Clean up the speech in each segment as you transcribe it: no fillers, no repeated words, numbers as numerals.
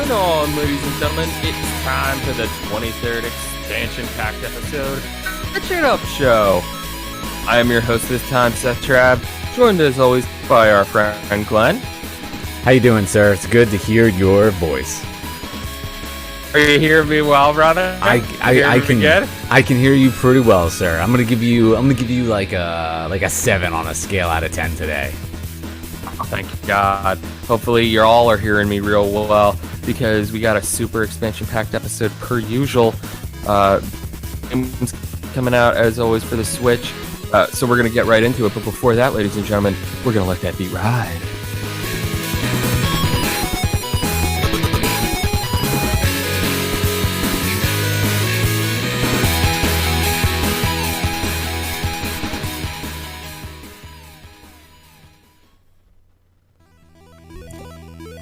And on, ladies and gentlemen, it's time for the 23rd expansion packed episode of the SwitchITUP Show. I am your host this time, Seth Trabb, joined as always by our friend Glenn. How you doing, sir? It's good to hear your voice. Are you hearing me well, brother? I can hear you pretty well, sir. I'm gonna give you like a 7 on a scale out of 10 today. Oh, thank God. Hopefully you all are hearing me real well, because we got a super expansion packed episode per usual. Games coming out as always for the Switch. So we're gonna get right into it. But before that, ladies and gentlemen, we're gonna let that beat ride.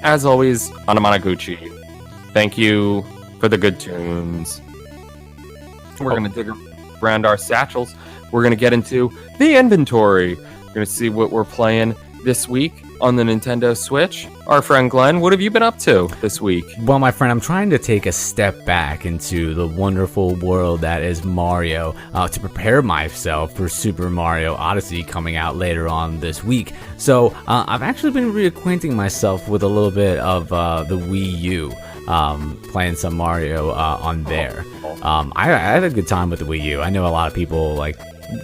As always, Anamanaguchi, thank you for the good tunes. We're going to dig around our satchels. We're going to get into the inventory. We're going to see what we're playing this week on the Nintendo Switch. Our friend Glenn, what have you been up to this week? Well, my friend, I'm trying to take a step back into the wonderful world that is Mario to prepare myself for Super Mario Odyssey coming out later on this week. So I've actually been reacquainting myself with a little bit of the Wii U, playing some Mario on there. I had a good time with the Wii U. I know a lot of people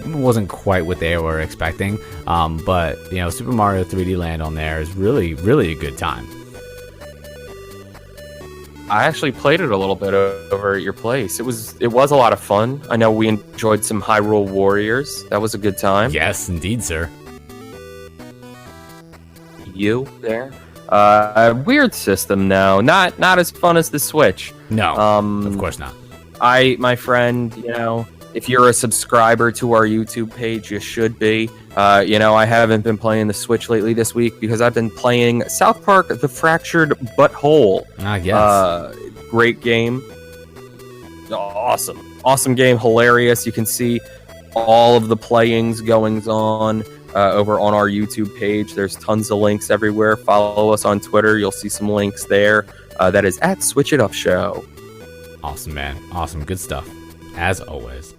wasn't quite what they were expecting, but you know, Super Mario 3D Land on there is really, really a good time. I actually played it a little bit over at your place. It was a lot of fun. I know we enjoyed some Hyrule Warriors. That was a good time. Yes, indeed, sir. You there? Weird system now. Not as fun as the Switch. No, of course not. My friend, you know, if you're a subscriber to our YouTube page, you should be. You know, I haven't been playing the Switch lately this week because I've been playing South Park: The Fractured Butthole. Yes. Great game. Awesome game. Hilarious. You can see all of the playings goings on over on our YouTube page. There's tons of links everywhere. Follow us on Twitter. You'll see some links there. That is at SwitchITUP Show. Awesome, man. Awesome. Good stuff. As always.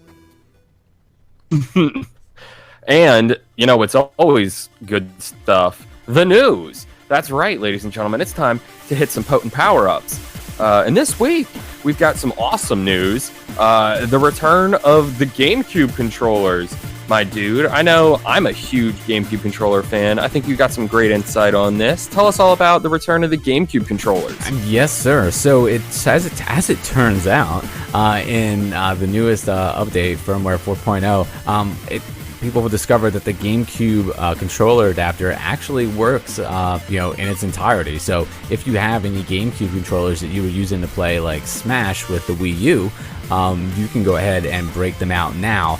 And, you know, it's always good stuff. The news. That's right, ladies and gentlemen. It's time to hit some potent power-ups. And this week, we've got some awesome news. The return of the GameCube controllers. My dude, I know I'm a huge GameCube controller fan. I think you got some great insight on this. Tell us all about the return of the GameCube controllers. Yes, sir. So as it turns out, in the newest update, firmware 4.0, people will discover that the GameCube controller adapter actually works, in its entirety. So if you have any GameCube controllers that you were using to play like Smash with the Wii U, you can go ahead and break them out now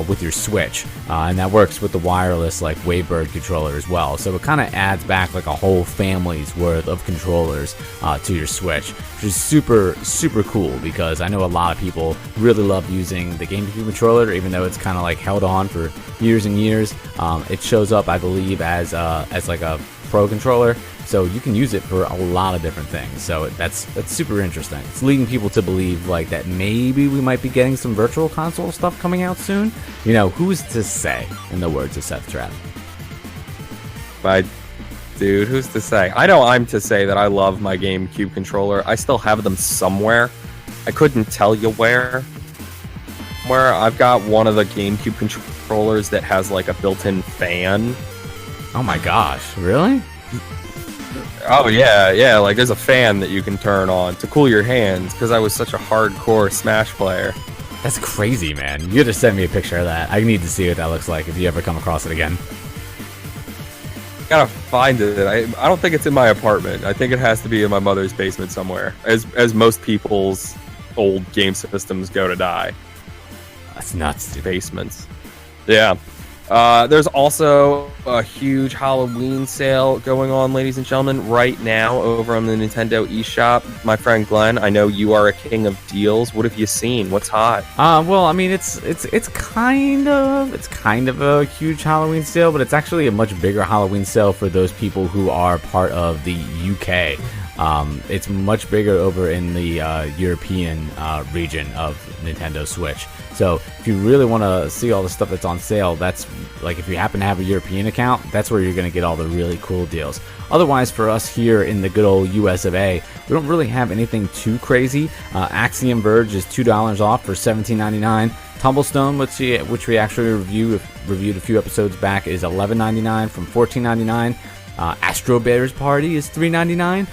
with your Switch, and that works with the wireless like Wavebird controller as well. So it kind of adds back like a whole family's worth of controllers to your Switch, which is super, super cool, because I know a lot of people really love using the GameCube controller, even though it's kind of like held on for years and years. It shows up, I believe, as like a Pro controller, so you can use it for a lot of different things. So that's super interesting. It's leading people to believe like that maybe we might be getting some virtual console stuff coming out soon. You know, who's to say, in the words of Seth Trapp. My dude, who's to say? I know I'm to say that I love my GameCube controller. I still have them somewhere. I couldn't tell you where. I've got one of the GameCube controllers that has like a built-in fan. Oh my gosh, really? Oh yeah, like there's a fan that you can turn on to cool your hands, because I was such a hardcore Smash player. That's crazy, man. You gotta send me a picture of that. I need to see what that looks like if you ever come across it again. Gotta find it. I don't think it's in my apartment. I think it has to be in my mother's basement somewhere, as most people's old game systems go to die. That's nuts, dude. Basements. Yeah. There's also a huge Halloween sale going on, ladies and gentlemen, right now over on the Nintendo eShop. My friend Glenn, I know you are a king of deals. What have you seen? What's hot? Well, I mean, it's kind of a huge Halloween sale, but it's actually a much bigger Halloween sale for those people who are part of the UK It's much bigger over in the European region of Nintendo Switch. So if you really want to see all the stuff that's on sale, that's like if you happen to have a European account, that's where you're going to get all the really cool deals. Otherwise, for us here in the good old US of A, we don't really have anything too crazy. Axiom Verge is $2 off for $17.99. Tumblestone, which we actually reviewed a few episodes back, is $11.99 from $14.99. Astro Bears Party is $3.99.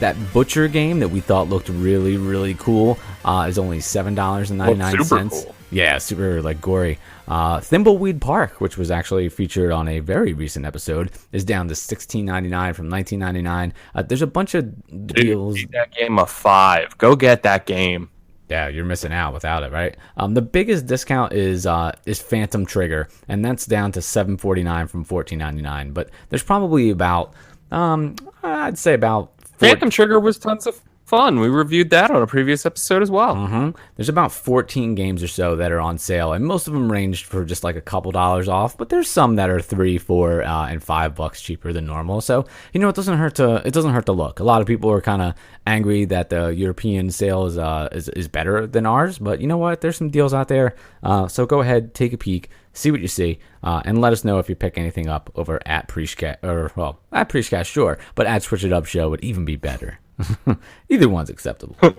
That Butcher game that we thought looked really, really cool is only $7.99. Super cool. Yeah, super like gory. Thimbleweed Park, which was actually featured on a very recent episode, is down to $16.99 from $19.99. There's a bunch of deals. Dude, that game a 5. Go get that game. Yeah, you're missing out without it, right? The biggest discount is Phantom Trigger, and that's down to $7.49 from $14.99. But there's probably about, I'd say about Phantom Trigger was tons of fun. We reviewed that on a previous episode as well. There's about 14 games or so that are on sale, and most of them ranged for just like a couple dollars off. But there's some that are $3, $4, and $5 cheaper than normal. So it doesn't hurt to look. A lot of people are kind of angry that the European sale is better than ours, but you know what? There's some deals out there. So go ahead, take a peek, see what you see, and let us know if you pick anything up over at Preachcast, at Preachcast, sure, but at SwitchITUP Show would even be better. Either one's acceptable. It'd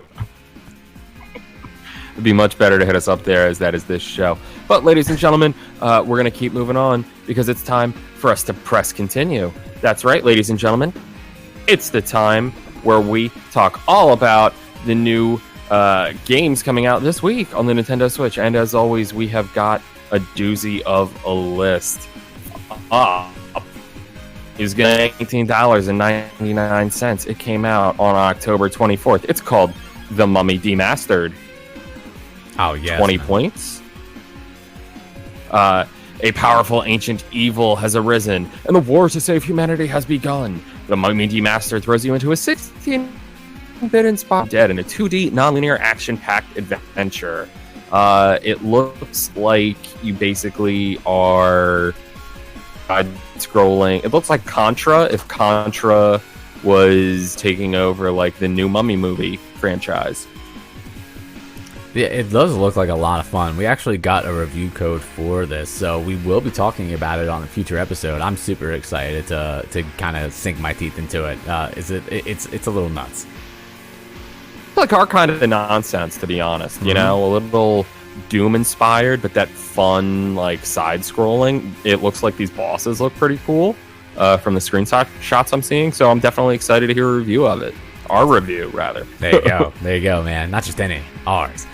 be much better to hit us up there, as that is this show. But ladies and gentlemen, we're going to keep moving on because it's time for us to press continue. That's right, ladies and gentlemen. It's the time where we talk all about the new games coming out this week on the Nintendo Switch. And as always, we have got a doozy of a list. Is going to $18.99. It came out on October 24th. It's called The Mummy Demastered. Oh, yeah. 20 points. A powerful ancient evil has arisen, and the war to save humanity has begun. The Mummy Demastered throws you into a 16-bit inspired dead in a 2D non-linear action-packed adventure. It looks like you basically are scrolling. It looks like Contra, if Contra was taking over like the new Mummy movie franchise. Yeah, it does look like a lot of fun. We actually got a review code for this, so we will be talking about it on a future episode. I'm super excited to kind of sink my teeth into it. It's a little nuts. It's like our kind of nonsense, to be honest. You know, a little Doom inspired, but that fun like side scrolling. It looks like these bosses look pretty cool from the screenshot shots I'm seeing. So I'm definitely excited to hear a review of it. Our review, rather. There you go, man. Not just any, ours.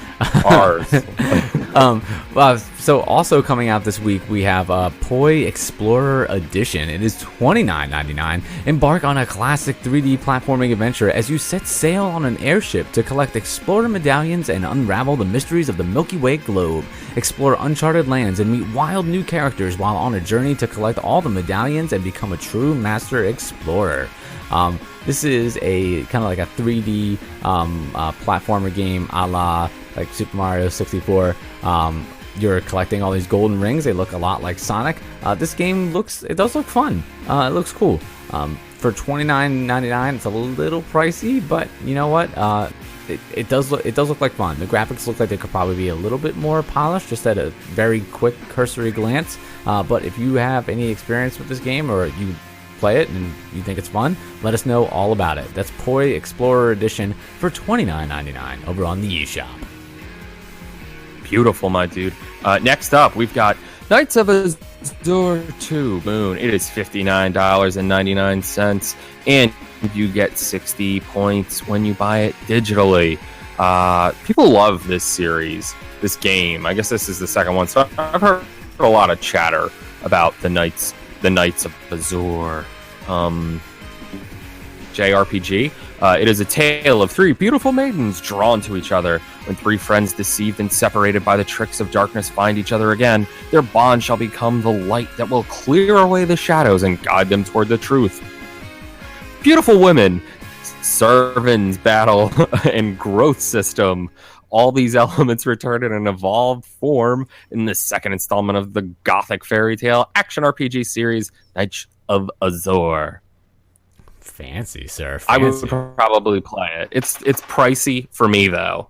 So also coming out this week, we have Poi Explorer Edition. It is $29.99. Embark on a classic 3D platforming adventure as you set sail on an airship to collect explorer medallions and unravel the mysteries of the Milky Way globe. Explore uncharted lands and meet wild new characters while on a journey to collect all the medallions and become a true master explorer. This is a kind of like a 3D platformer game a la like Super Mario 64. You're collecting all these golden rings. They look a lot like Sonic. This game does look fun. It looks cool. For $29.99, it's a little pricey, but you know what? It does look like fun. The graphics look like they could probably be a little bit more polished, just at a very quick cursory glance. But if you have any experience with this game, or you play it and you think it's fun, let us know all about it. That's Poi Explorer Edition for $29.99 over on the eShop. Beautiful, my dude. Next up, we've got Knights of Azure 2 Moon. It is $59.99, and you get 60 points when you buy it digitally. People love this series, this game. I guess this is the second one, so I've heard a lot of chatter about the Knights of Azure JRPG. It is a tale of three beautiful maidens drawn to each other. When three friends deceived and separated by the tricks of darkness find each other again, their bond shall become the light that will clear away the shadows and guide them toward the truth. Beautiful women, servants, battle, and growth system. All these elements return in an evolved form in the second installment of the gothic fairy tale action RPG series, Knights of Azure. Fancy, sir. I would Fancy. probably play it. It's pricey for me though.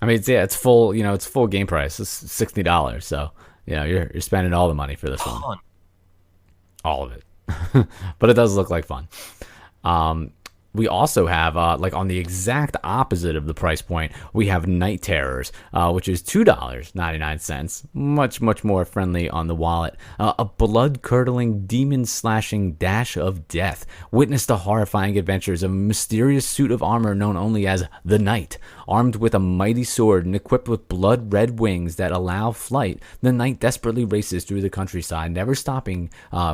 I mean, it's full. It's full game price. It's $60. So you're spending all the money for this one. All of it. But it does look like fun. We also have, like on the exact opposite of the price point, we have Night Terrors, which is $2.99. Much, much more friendly on the wallet. A blood-curdling, demon-slashing dash of death. Witness the horrifying adventures of a mysterious suit of armor known only as the Knight. Armed with a mighty sword and equipped with blood-red wings that allow flight, the Knight desperately races through the countryside, never stopping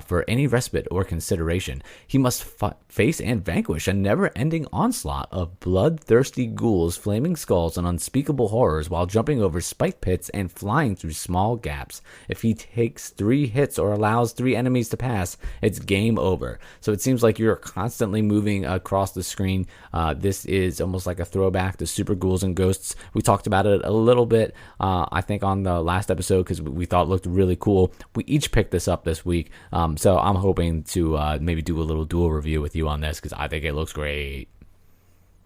for any respite or consideration. He must face and vanquish a never-ending onslaught of bloodthirsty ghouls, flaming skulls, and unspeakable horrors while jumping over spike pits and flying through small gaps. If he takes 3 hits or allows 3 enemies to pass, it's game over. So it seems like you're constantly moving across the screen. This is almost like a throwback to Super Ghouls and Ghosts. We talked about it a little bit, I think, on the last episode because we thought it looked really cool. We each picked this up this week, so I'm hoping to maybe do a little dual review with you on this because I think it looks great.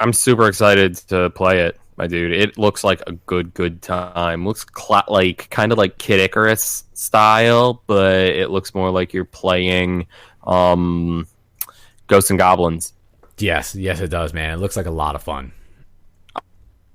I'm super excited to play it, my dude. It looks like a good time. Looks like kind of like Kid Icarus style, but it looks more like you're playing Ghosts and Goblins. Yes, it does, man. It looks like a lot of fun.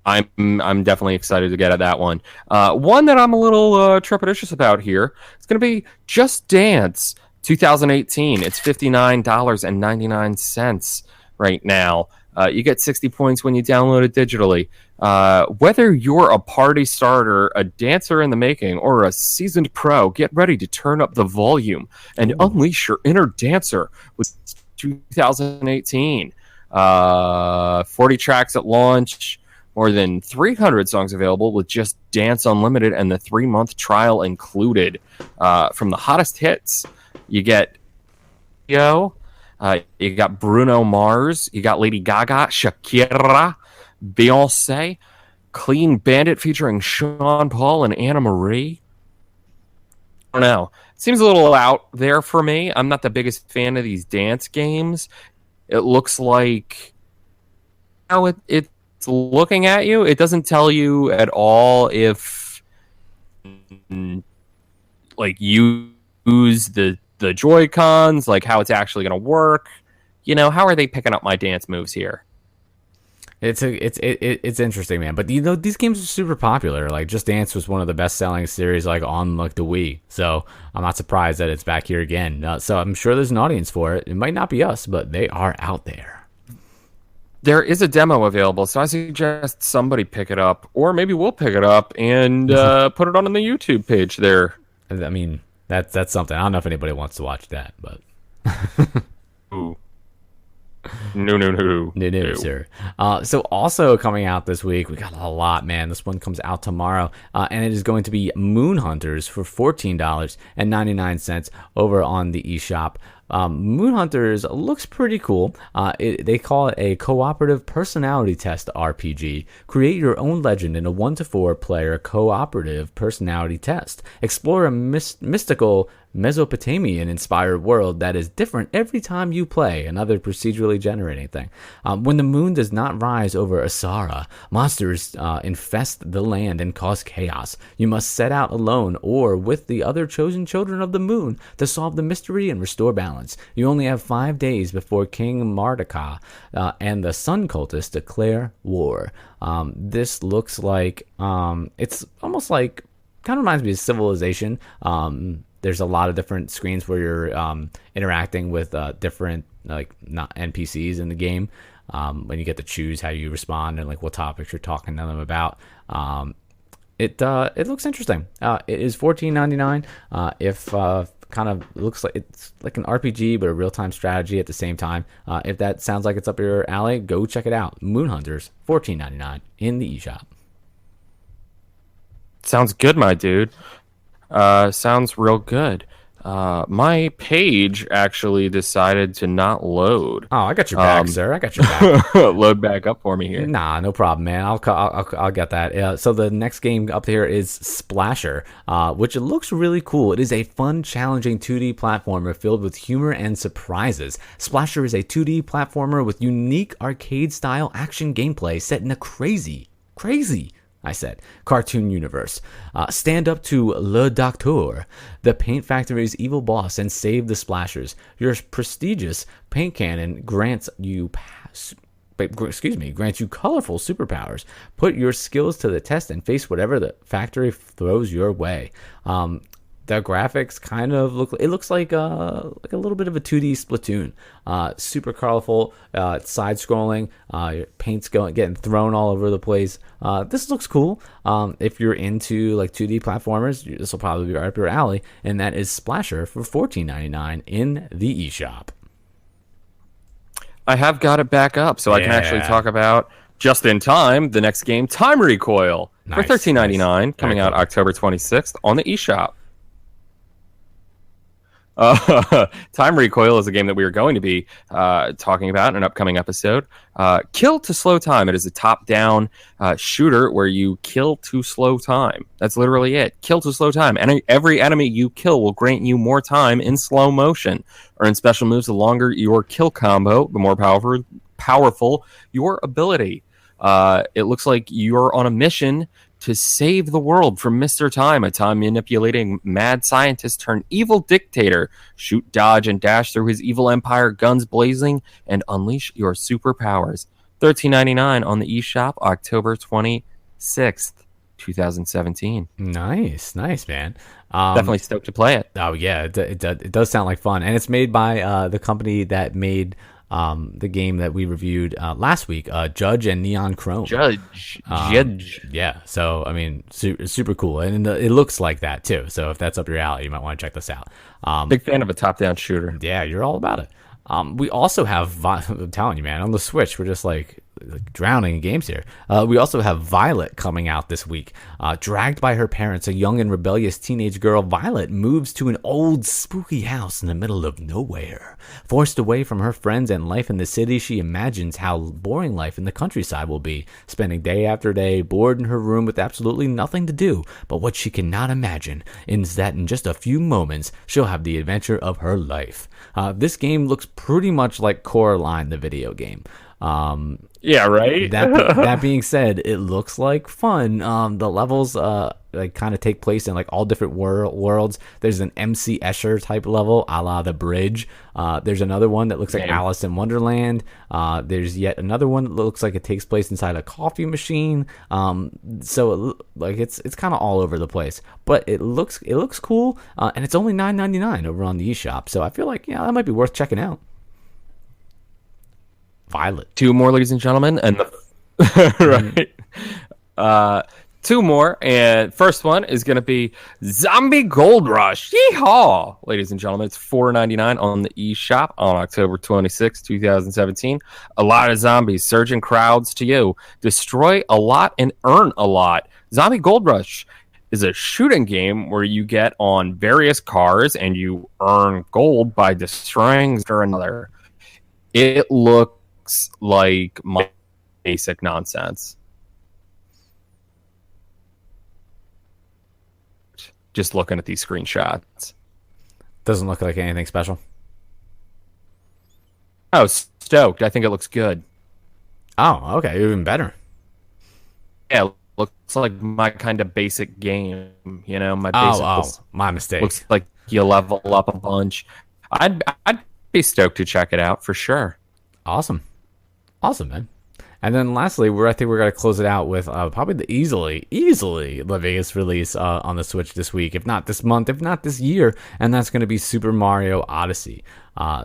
I'm definitely excited to get at that one. One that I'm a little trepidatious about here. It's going to be Just Dance 2018. It's $59.99 right now. You get 60 points when you download it digitally. Whether you're a party starter, a dancer in the making, or a seasoned pro, get ready to turn up the volume and unleash your inner dancer with 2018. 40 tracks at launch. More than 300 songs available with Just Dance Unlimited and the 3-month trial included. From the hottest hits, you get you got Bruno Mars, you got Lady Gaga, Shakira, Beyonce, Clean Bandit featuring Sean Paul and Anna Marie. I don't know. It seems a little out there for me. I'm not the biggest fan of these dance games. It looks like it's looking at you. It doesn't tell you at all if like you use the Joy-Cons, like how it's actually going to work. How are they picking up my dance moves here? It's interesting, man. But these games are super popular. Like Just Dance was one of the best-selling series on like the Wii. So I'm not surprised that it's back here again. So I'm sure there's an audience for it. It might not be us, but they are out there. There is a demo available, so I suggest somebody pick it up, or maybe we'll pick it up and put it on the YouTube page there. I mean, that's something. I don't know if anybody wants to watch that, but Ooh. No, sir. So also coming out this week, we got a lot, man. This one comes out tomorrow, and it is going to be Moon Hunters for $14.99 over on the eShop. Moon Hunters looks pretty cool. They call it a cooperative personality test RPG. Create your own legend in a 1 to 4 player cooperative personality test. Explore a mystical Mesopotamian-inspired world that is different every time you play. Another procedurally generating thing. When the moon does not rise over Asara, monsters infest the land and cause chaos. You must set out alone or with the other chosen children of the moon to solve the mystery and restore balance. You only have 5 days before King Mardaka and the Sun Cultists declare war. This looks like it's almost like kind of reminds me of Civilization. There's a lot of different screens where you're interacting with different not NPCs in the game. When you get to choose how you respond and what topics you're talking to them about. It looks interesting. It is $14.99. If kind of looks like it's like an RPG but a real-time strategy at the same time. If that sounds like it's up your alley, go check it out. Moon Hunters, $14.99 in the eShop. Sounds good, my dude. Sounds real good. My page actually decided to not load. Oh, I got your back, sir. I got your back. Load back up for me here. Nah, no problem, man. I'll get that. So the next game up here is Splasher, which it looks really cool. It is a fun, challenging 2D platformer filled with humor and surprises. Splasher is a 2D platformer with unique arcade-style action gameplay set in a crazy, I said, cartoon universe. Stand up to Le Docteur, the Paint Factory's evil boss, and save the Splashers. Your prestigious paint cannon grants you colorful superpowers. Put your skills to the test and face whatever the factory throws your way. The graphics kind of looks like a little bit of a 2D Splatoon. Super colorful, side scrolling, your paint's getting thrown all over the place. This looks cool. If you're into like 2D platformers, this will probably be right up your alley, and that is Splasher for $14.99 in the eShop. I have got it back up, so I can actually talk about just in time the next game, Time Recoil, for $13.99, coming out October 26th on the eShop. Time Recoil is a game that we are going to be talking about in an upcoming episode. Kill to slow time. It is a top-down shooter where you kill to slow time. That's literally it. Kill to slow time. And every enemy you kill will grant you more time in slow motion. Earn special moves the longer your kill combo, the more powerful your ability. It looks like you're on a mission to save the world from Mr. Time, a time-manipulating mad scientist turned evil dictator. Shoot, dodge, and dash through his evil empire, guns blazing, and unleash your superpowers. $13.99 on the eShop, October 26th, 2017. Nice, man. Definitely stoked to play it. Oh, yeah, it does sound like fun. And it's made by the company that made the game that we reviewed last week, Judge and Neon Chrome. Judge. Yeah, so, I mean, super cool. And it looks like that, too. So if that's up your alley, you might want to check this out. Big fan of a top-down shooter. Yeah, you're all about it. We also have, I'm telling you, man, on the Switch, we're just like drowning in games here. We also have Violet coming out this week. Dragged by her parents, a young and rebellious teenage girl, Violet moves to an old, spooky house in the middle of nowhere. Forced away from her friends and life in the city, she imagines how boring life in the countryside will be, spending day after day bored in her room with absolutely nothing to do. But what she cannot imagine is that in just a few moments, she'll have the adventure of her life. This game looks pretty much like Coraline, the video game. Yeah, right. That being said, it looks like fun. The levels like kind of take place in like all different worlds. There's an MC Escher type level, a la The Bridge. There's another one that looks like Alice in Wonderland. There's yet another one that looks like it takes place inside a coffee machine. So like it's kind of all over the place, but it looks cool. And it's only $9.99 over on the eShop. So I feel like that might be worth checking out. Violet. Two more, ladies and gentlemen, and right. Two more, and first one is going to be Zombie Gold Rush. Yeehaw! Ladies and gentlemen, it's $4.99 on the eShop on October 26, 2017. A lot of zombies surging crowds to you. Destroy a lot and earn a lot. Zombie Gold Rush is a shooting game where you get on various cars and you earn gold by destroying another. It looks like my basic nonsense. Just looking at these screenshots. Doesn't look like anything special. Oh, stoked. I think it looks good. Oh, okay. Even better. Yeah, looks like my kind of basic game. My basic. My mistake. Looks like you level up a bunch. I'd be stoked to check it out for sure. Awesome, man. And then lastly, I think we're going to close it out with probably the easily the biggest release on the Switch this week, if not this month, if not this year, and that's going to be Super Mario Odyssey.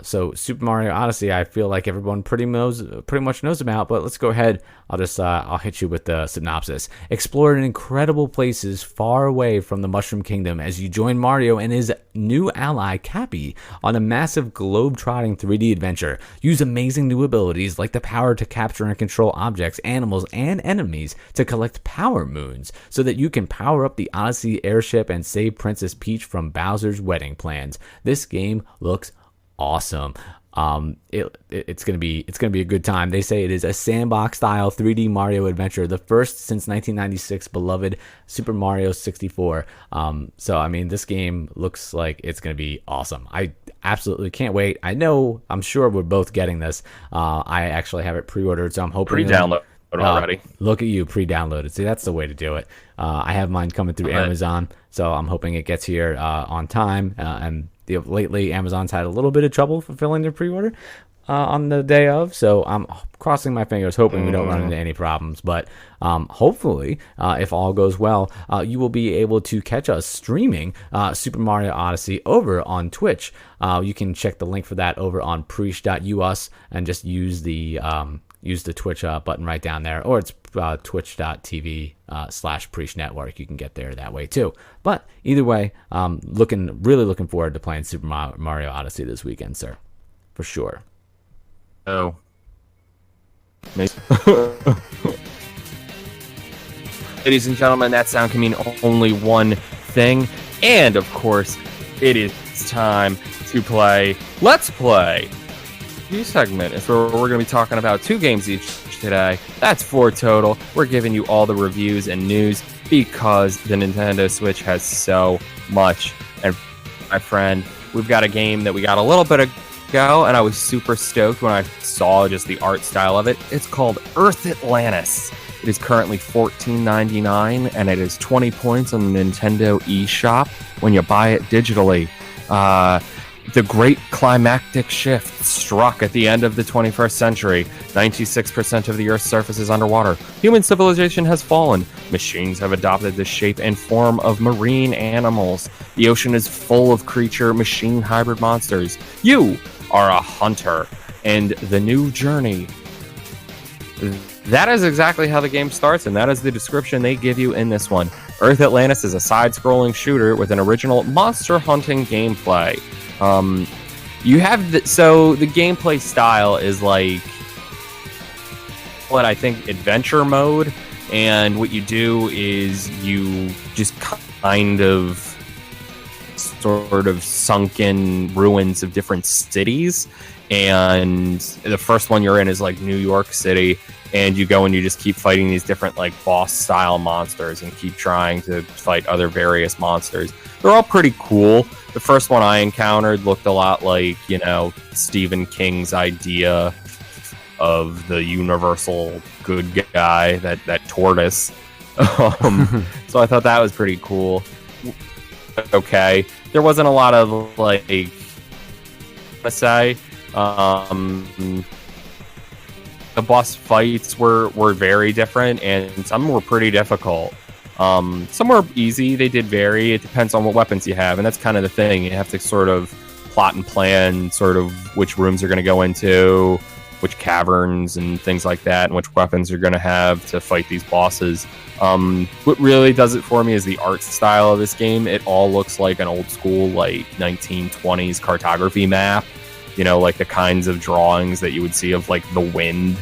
So Super Mario Odyssey, I feel like everyone pretty much knows about, but let's go ahead. I'll hit you with the synopsis. Explore incredible places far away from the Mushroom Kingdom as you join Mario and his new ally Cappy on a massive globe-trotting 3D adventure. Use amazing new abilities like the power to capture and control objects, animals, and enemies to collect power moons so that you can power up the Odyssey airship and save Princess Peach from Bowser's wedding plans. This game looks awesome. It's gonna be a good time. They say it is a sandbox style 3D Mario adventure, the first since 1996 beloved Super Mario 64. So I mean, this game looks like it's gonna be awesome. I absolutely can't wait. I'm sure we're both getting this. I actually have it pre-ordered, so I'm hoping Pre-download already. Look at you, pre-downloaded. See, that's the way to do it. I have mine coming through Amazon, so I'm hoping it gets here on time. And lately, Amazon's had a little bit of trouble fulfilling their pre-order on the day of, so I'm crossing my fingers, hoping we don't run into any problems. But hopefully, if all goes well, you will be able to catch us streaming Super Mario Odyssey over on Twitch. You can check the link for that over on preach.us and just use the Twitch button right down there, or it's twitch.tv/Preach Network. You can get there that way too. But either way, really looking forward to playing Super Mario Odyssey this weekend, sir, for sure. Oh, maybe. Ladies and gentlemen, that sound can mean only one thing, and of course, it is time to play Let's Play. New segment is where we're going to be talking about 2 games each today. That's 4 total. We're giving you all the reviews and news because the Nintendo Switch has so much. And my friend, we've got a game that we got a little bit ago, and I was super stoked when I saw just the art style of it. It's called Earth Atlantis. It is currently $14.99, and it is 20 points on the Nintendo eShop when you buy it digitally. The great climactic shift struck at the end of the 21st century. 96% of the Earth's surface is underwater. Human civilization has fallen. Machines have adopted the shape and form of marine animals. The ocean is full of creature-machine hybrid monsters. You are a hunter, and the new journey. That is exactly how the game starts, and that is the description they give you in this one. Earth Atlantis is a side-scrolling shooter with an original monster hunting gameplay. You have so the gameplay style is like what I think adventure mode, and what you do is you just kind of sort of sunken ruins of different cities, and the first one you're in is like New York City, and you go and you just keep fighting these different like boss style monsters and keep trying to fight other various monsters. They're all pretty cool. The first one I encountered looked a lot like, Stephen King's idea of the universal good guy, that tortoise. So I thought that was pretty cool. Okay. There wasn't a lot of, the boss fights were very different, and some were pretty difficult. Some were easy. They did vary. It depends on what weapons you have, and that's kind of the thing. You have to sort of plot and plan sort of which rooms you're going to go into, which caverns and things like that, and which weapons you're going to have to fight these bosses. What really does it for me is the art style of this game. It all looks like an old school, 1920s cartography map. Like the kinds of drawings that you would see of, the wind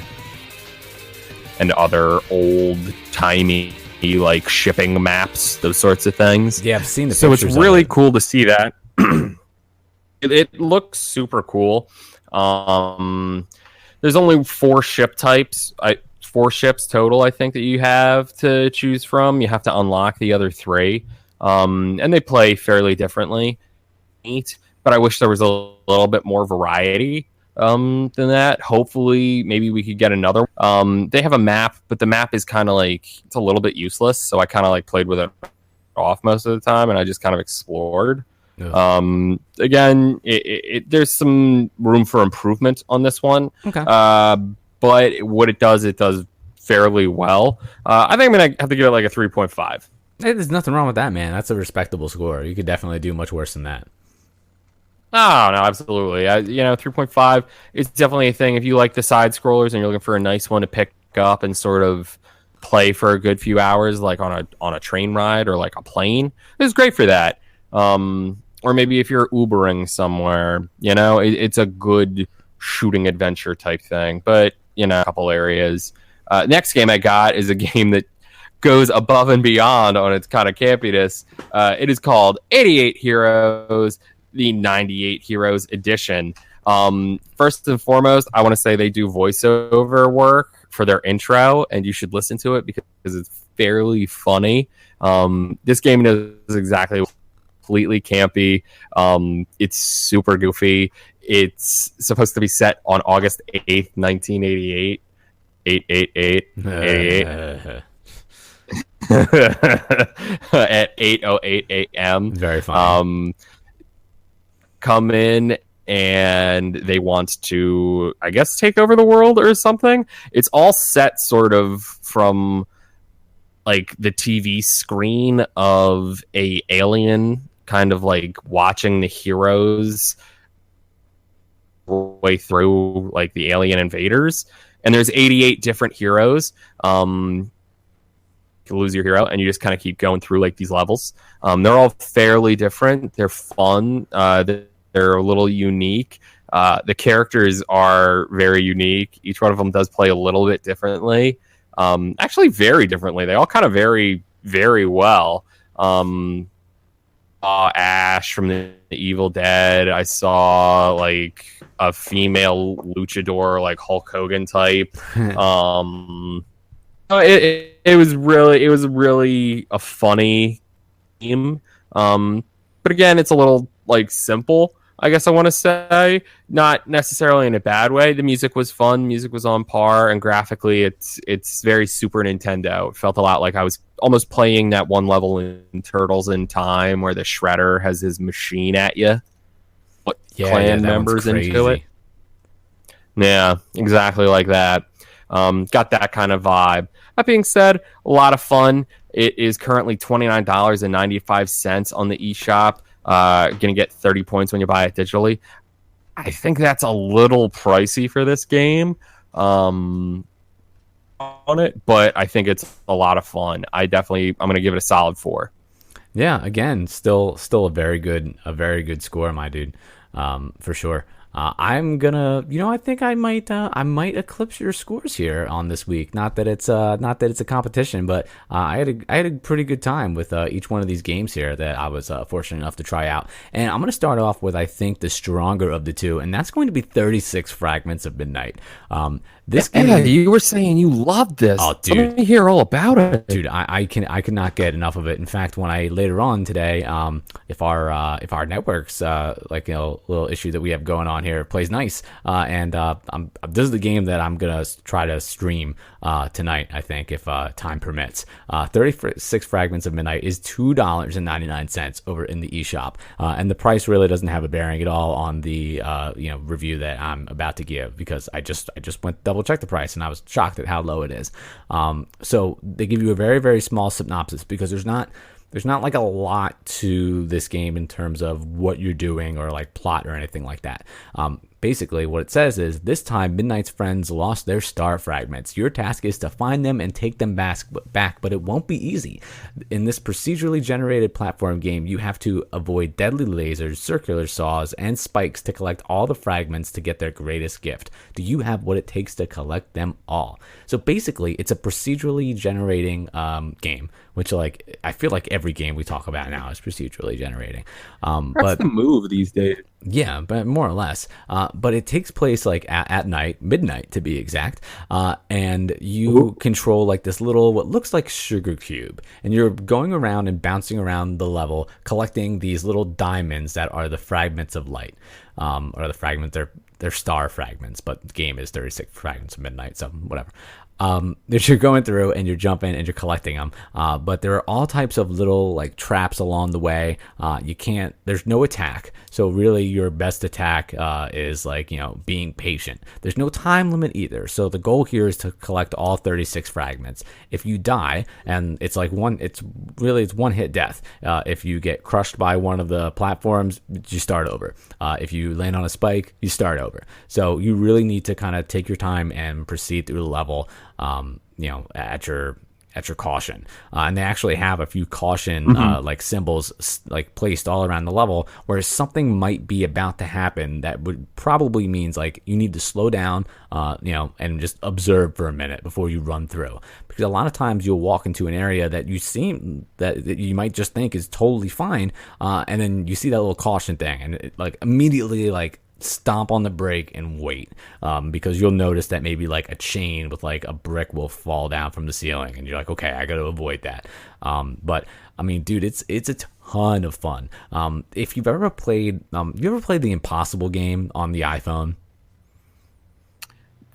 and other old-timey shipping maps, those sorts of things. Yeah, I've seen the so it's really cool to see that. It looks super cool. There's only 4 ship types. 4 ships total, I think, that you have to choose from. You have to unlock the other 3. And they play fairly differently. Neat. But I wish there was a little bit more variety than that. Hopefully, maybe we could get another. They have a map, but the map is kind of it's a little bit useless. So I kind of played with it off most of the time, and I just kind of explored. Yeah. Again, there's some room for improvement on this one. Okay. But what it does fairly well. I think I'm gonna have to give it a 3.5. Hey, there's nothing wrong with that, man. That's a respectable score. You could definitely do much worse than that. Oh, no, absolutely. 3.5 is definitely a thing. If you like the side scrollers and you're looking for a nice one to pick up and sort of play for a good few hours, like on a train ride or like a plane, it's great for that. Or maybe if you're Ubering somewhere, it's a good shooting adventure type thing. But a couple areas. Next game I got is a game that goes above and beyond on its kind of campiness. It is called 88 Heroes, the 98 Heroes edition. First and foremost, I want to say they do voiceover work for their intro, and you should listen to it because it's fairly funny. This game does exactly completely campy. It's super goofy. It's supposed to be set on August 8th, 1988. 888. At 8:08 a.m. Very funny. Come in and they want to, I guess, take over the world or something. It's all set sort of from like the TV screen of a alien kind of like watching the heroes way through like the alien invaders. And there's 88 different heroes. You lose your hero and you just kind of keep going through like these levels. They're all fairly different. They're fun. They're a little unique. The characters are very unique. Each one of them does play a little bit differently. Actually very differently. They all kind of vary very well. Ash from the Evil Dead. I saw like a female luchador, like Hulk Hogan type. It was really a funny game. But again, it's a little like simple, I guess I want to say, not necessarily in a bad way. The music was fun, music was on par, and graphically it's very Super Nintendo. It felt a lot like I was almost playing that one level in Turtles in Time where the Shredder has his machine at you. What clan members into it? Yeah, exactly like that. Got that kind of vibe. That being said, a lot of fun. It is currently $29.95 on the eShop. Gonna get 30 points when you buy it digitally. I think that's a little pricey for this game on it, but I think it's a lot of fun. I'm gonna give it a solid 4. Yeah, again, still a very good score, my dude, for sure. I'm gonna, I think I might eclipse your scores here on this week. Not that it's a competition, but I had a pretty good time with each one of these games here that I was fortunate enough to try out. And I'm gonna start off with, I think, the stronger of the two, and that's going to be 36 Fragments of Midnight. This game, you were saying you loved this. Oh, dude, let me hear all about it, dude. I could not get enough of it. In fact, when I later on today, if our networks little issue that we have going on here plays nice, and this is the game that I'm gonna try to stream tonight, I think, if time permits. 36 Fragments of Midnight is $2.99 over in the eShop, and the price really doesn't have a bearing at all on the review that I'm about to give, because I just went double check the price and I was shocked at how low it is. So they give you a very, very small synopsis, because there's not like a lot to this game in terms of what you're doing or like plot or anything like that. Basically, what it says is, this time Midnight's friends lost their star fragments. Your task is to find them and take them back, but it won't be easy. In this procedurally generated platform game, you have to avoid deadly lasers, circular saws, and spikes to collect all the fragments to get their greatest gift. Do you have what it takes to collect them all? So basically, it's a procedurally generating game, which, like, I feel like every game we talk about now is procedurally generating. That's the move these days. Yeah, but more or less. But it takes place like at night, midnight to be exact, and you control like this little, what looks like sugar cube, and you're going around and bouncing around the level, collecting these little diamonds that are the fragments of light, or the fragments. they're star fragments, but the game is 36 Fragments of Midnight, so whatever. That you're going through and you're jumping and you're collecting them. But there are all types of little like traps along the way. There's no attack. So really your best attack is like, being patient. There's no time limit either. So the goal here is to collect all 36 fragments. If you die, and it's one hit death. If you get crushed by one of the platforms, you start over. If you land on a spike, you start over. So you really need to kind of take your time and proceed through the level. At your caution, and they actually have a few caution like symbols like placed all around the level, where something might be about to happen that would probably means like you need to slow down, and just observe for a minute before you run through. Because a lot of times you'll walk into an area that you might just think is totally fine, and then you see that little caution thing, and it, like immediately like stomp on the brake and wait, because you'll notice that maybe like a chain with like a brick will fall down from the ceiling, and you're like, okay, I got to avoid that. But I mean, dude, it's a ton of fun. If you've ever played, the Impossible game on the iPhone?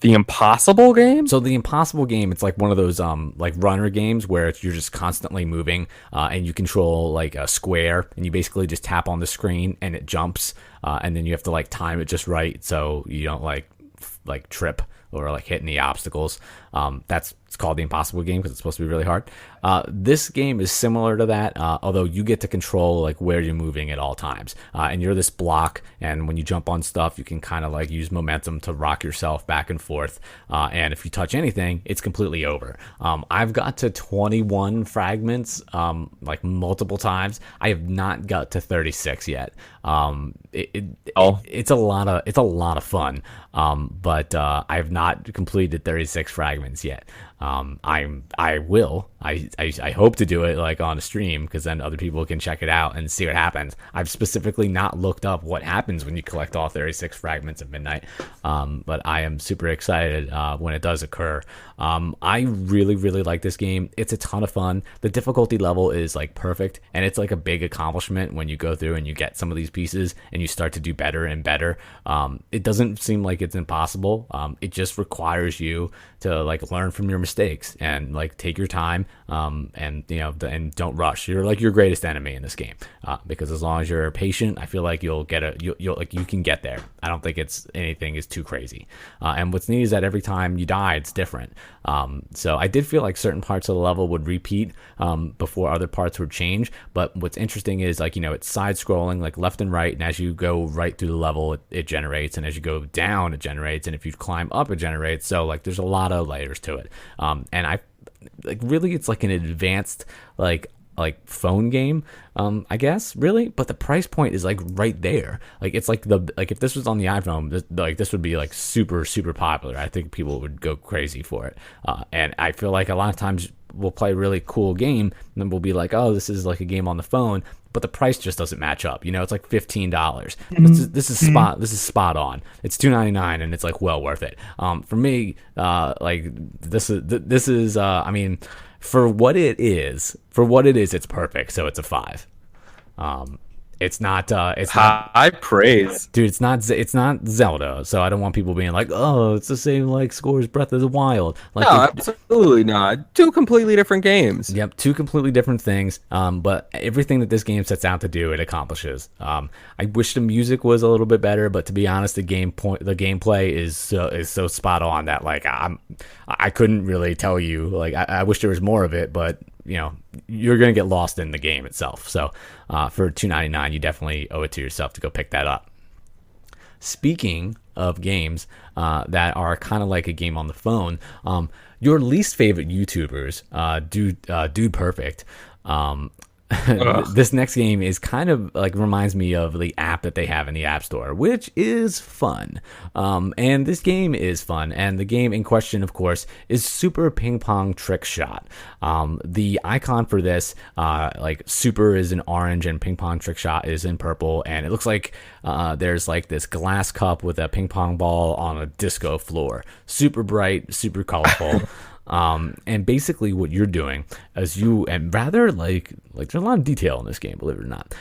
The Impossible game? So the Impossible game, it's like one of those like runner games where you're just constantly moving, and you control like a square, and you basically just tap on the screen and it jumps, and then you have to like time it just right so you don't like trip or like hit any obstacles. It's called the Impossible game because it's supposed to be really hard. This game is similar to that, although you get to control like where you're moving at all times. And you're this block, and when you jump on stuff, you can kind of like use momentum to rock yourself back and forth. And if you touch anything, it's completely over. I've got to 21 fragments like multiple times. I have not got to 36 yet. It's a lot of fun. But I have not completed 36 fragments yet. I will. I hope to do it like on a stream, because then other people can check it out and see what happens. I've specifically not looked up what happens when you collect all 36 Fragments of Midnight, but I am super excited when it does occur. I really, really like this game. It's a ton of fun. The difficulty level is like perfect, and it's like a big accomplishment when you go through and you get some of these pieces and you start to do better and better. It doesn't seem like it's impossible. It just requires you to like learn from your mistakes and like take your time, and don't rush. You're like your greatest enemy in this game, because as long as you're patient, I feel like you can get there. I don't think anything is too crazy. And what's neat is that every time you die, it's different. So I did feel like certain parts of the level would repeat before other parts would change. But what's interesting is like, it's side scrolling like left and right. And as you go right through the level, it generates. And as you go down, it generates. And if you climb up, it generates. So like there's a lot of layers to it. And I like really, it's like an advanced like phone game, I guess, really, but the price point is like right there. Like it's like if this was on the iPhone, this would be like super, super popular. I think people would go crazy for it. And I feel like a lot of times we'll play a really cool game and then we'll be like, oh, this is like a game on the phone, but the price just doesn't match up. It's like $15. This is spot on. It's $2.99 and it's like well worth it. For me, like this is I mean, for what it is, it's perfect. So it's a 5. It's not high praise, dude. It's not Zelda, so I don't want people being like, oh, it's the same like score as Breath of the Wild. Like, no, absolutely not. 2 completely different games. Yep, 2 completely different things. But everything that this game sets out to do, it accomplishes. I wish the music was a little bit better, but to be honest, the gameplay is so spot on that like I couldn't really tell you. Like I wish there was more of it, but you're gonna get lost in the game itself. So for $2.99, you definitely owe it to yourself to go pick that up. Speaking of games that are kind of like a game on the phone, your least favorite YouTubers, Dude Perfect. This next game is kind of like reminds me of the app that they have in the App Store, which is fun. And this game is fun. And the game in question, of course, is Super Ping Pong Trickshot. The icon for this, like Super is in orange and Ping Pong Trickshot is in purple. And it looks like there's like this glass cup with a ping pong ball on a disco floor. Super bright, super colorful. And basically what you're doing is and rather like there's a lot of detail in this game, believe it or not.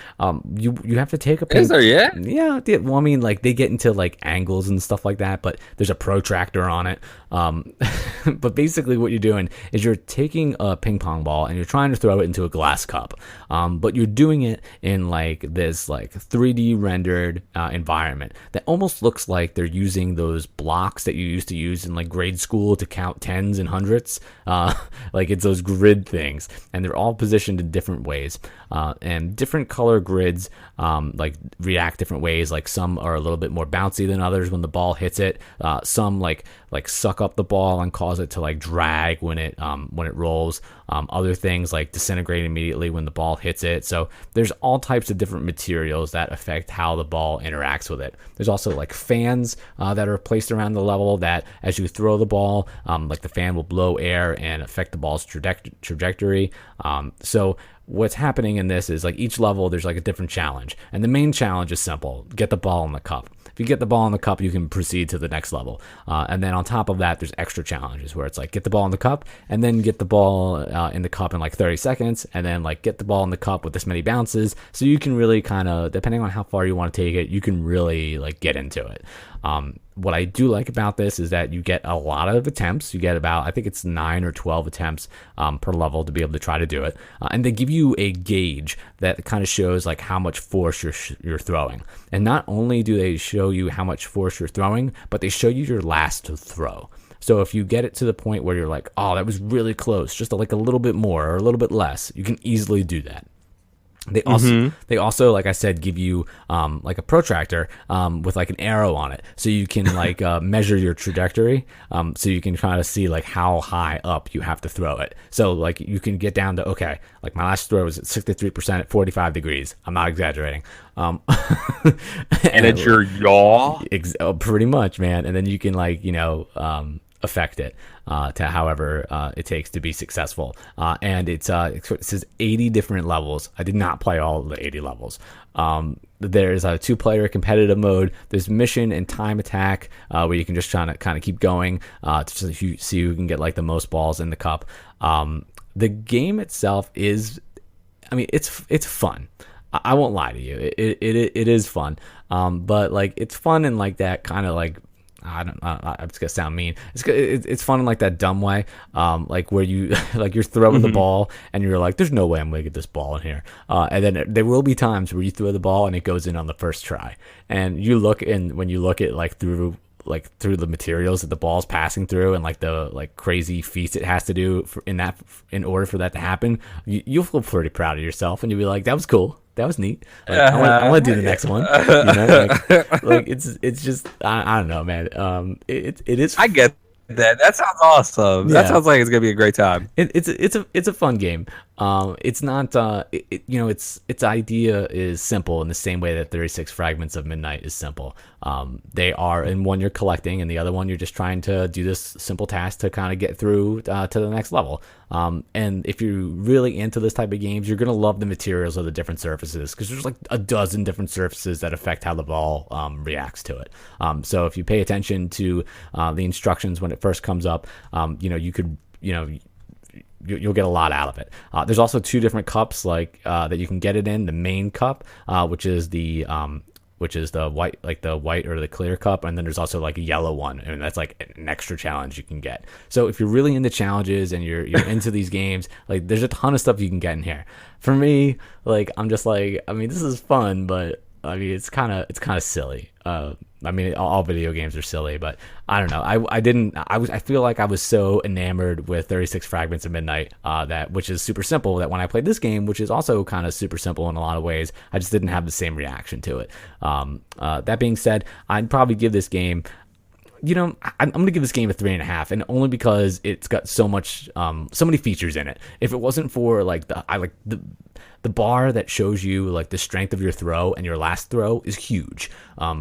You have to take a ping. Is there yet? Yeah, well, I mean, like they get into like angles and stuff like that, but there's a protractor on it. But basically what you're doing is you're taking a ping pong ball and you're trying to throw it into a glass cup. But you're doing it in like this like 3D rendered environment that almost looks like they're using those blocks that you used to use in like grade school to count tens and hundreds. Like it's those grid things, and they're all positioned in different ways. And different color grids like react different ways. Like some are a little bit more bouncy than others when the ball hits it. Some like suck up the ball and cause it to like drag when it rolls. Other things like disintegrate immediately when the ball hits it. So there's all types of different materials that affect how the ball interacts with it. There's also like fans that are placed around the level that as you throw the ball, like the fan will blow air and affect the ball's trajectory. So what's happening in this is like each level there's like a different challenge, and the main challenge is simple: get the ball in the cup. If you get the ball in the cup, you can proceed to the next level. And then on top of that, there's extra challenges where it's like get the ball in the cup and then get the ball in the cup in like 30 seconds and then like get the ball in the cup with this many bounces. So you can really kind of, depending on how far you want to take it, you can really like get into it. What I do like about this is that you get a lot of attempts. You get about, I think it's 9 or 12 attempts per level to be able to try to do it. And they give you a gauge that kind of shows like how much force you're throwing. And not only do they show you how much force you're throwing, but they show you your last throw. So if you get it to the point where you're like, oh, that was really close, just like a little bit more or a little bit less, you can easily do that. They also, like I said, give you like a protractor with like an arrow on it, so you can like measure your trajectory. So you can kind of see like how high up you have to throw it. So like you can get down to, okay, like my last throw was at 63% at 45 degrees. I'm not exaggerating. And it's your yaw? Pretty much, man. And then you can like, affect it to however it takes to be successful. And it says 80 different levels. I did not play all of the 80 levels. There's a 2-player competitive mode. There's mission and time attack where you can just try to kind of keep going to see who can get like the most balls in the cup. The game itself is, I mean, it's fun. I won't lie to you. It is fun. But like it's fun in like that kind of like, I'm just gonna sound mean. It's fun in like that dumb way, like where you like you're throwing the ball and you're like, there's no way I'm gonna get this ball in here. And then there will be times where you throw the ball and it goes in on the first try. And you look, and when you look at like through the materials that the ball's passing through and like the like crazy feats it has to do in order for that to happen, you'll feel pretty proud of yourself and you'll be like, that was cool. That was neat. Like, I want to do the next one. Like it's just I don't know, man. It is. I get that. That sounds awesome. Yeah. That sounds like it's gonna be a great time. It's a fun game. It's not its idea is simple in the same way that 36 Fragments of Midnight is simple. They are, in one you're collecting, and the other one you're just trying to do this simple task to kind of get through to the next level. And if you're really into this type of games, you're gonna love the materials of the different surfaces, because there's like a dozen different surfaces that affect how the ball reacts to it. So if you pay attention to the instructions when it first comes up, you could you'll get a lot out of it. There's also 2 different cups like that you can get it in. The main cup, which is the white, like the white or the clear cup, and then there's also like a yellow one, and that's like an extra challenge you can get. So if you're really into challenges and you're into these games, like there's a ton of stuff you can get in here. For me, like I'm just like, I mean, this is fun, but I mean it's kind of silly. I mean, all video games are silly, but I don't know. I feel like I was so enamored with 36 Fragments of Midnight, which is super simple, that when I played this game, which is also kind of super simple in a lot of ways, I just didn't have the same reaction to it. That being said, I'd probably give this game, I'm going to give this game a 3.5, and only because it's got so many features in it. If it wasn't for like the bar that shows you like the strength of your throw and your last throw is huge,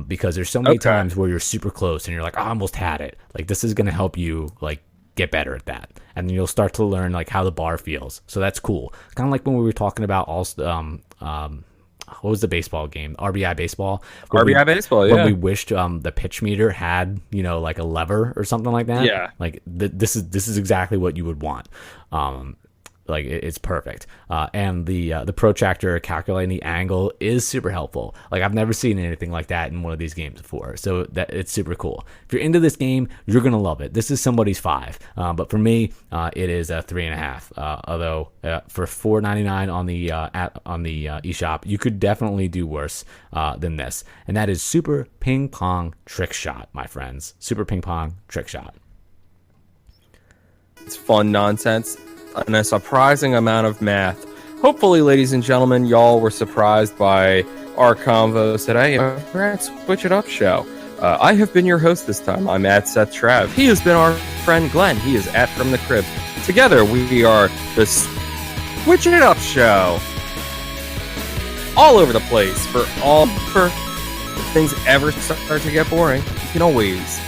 because there's so many times where you're super close and you're like, I almost had it. Like this is going to help you like get better at that, and then you'll start to learn like how the bar feels. So that's cool. Kind of like when we were talking about also what was the baseball game? RBI baseball. Where RBI baseball, yeah. Where we wished the pitch meter had, like a lever or something like that. Yeah. Like this is exactly what you would want. Like it's perfect. And the protractor calculating the angle is super helpful. Like I've never seen anything like that in one of these games before. So that it's super cool. If you're into this game, you're gonna love it. This is somebody's 5, but for me, it is a 3.5. Although for $4.99 on the eShop, you could definitely do worse than this. And that is Super Ping Pong Trickshot, my friends. Super Ping Pong Trickshot. It's fun nonsense and a surprising amount of math. Hopefully, ladies and gentlemen, y'all were surprised by our convos today. We're at Switch It Up Show. I have been your host this time. I'm at Seth Trav. He has been our friend Glenn. He is at From the Crib. Together, we are the Switch It Up Show. All over the place for things ever start to get boring. You can always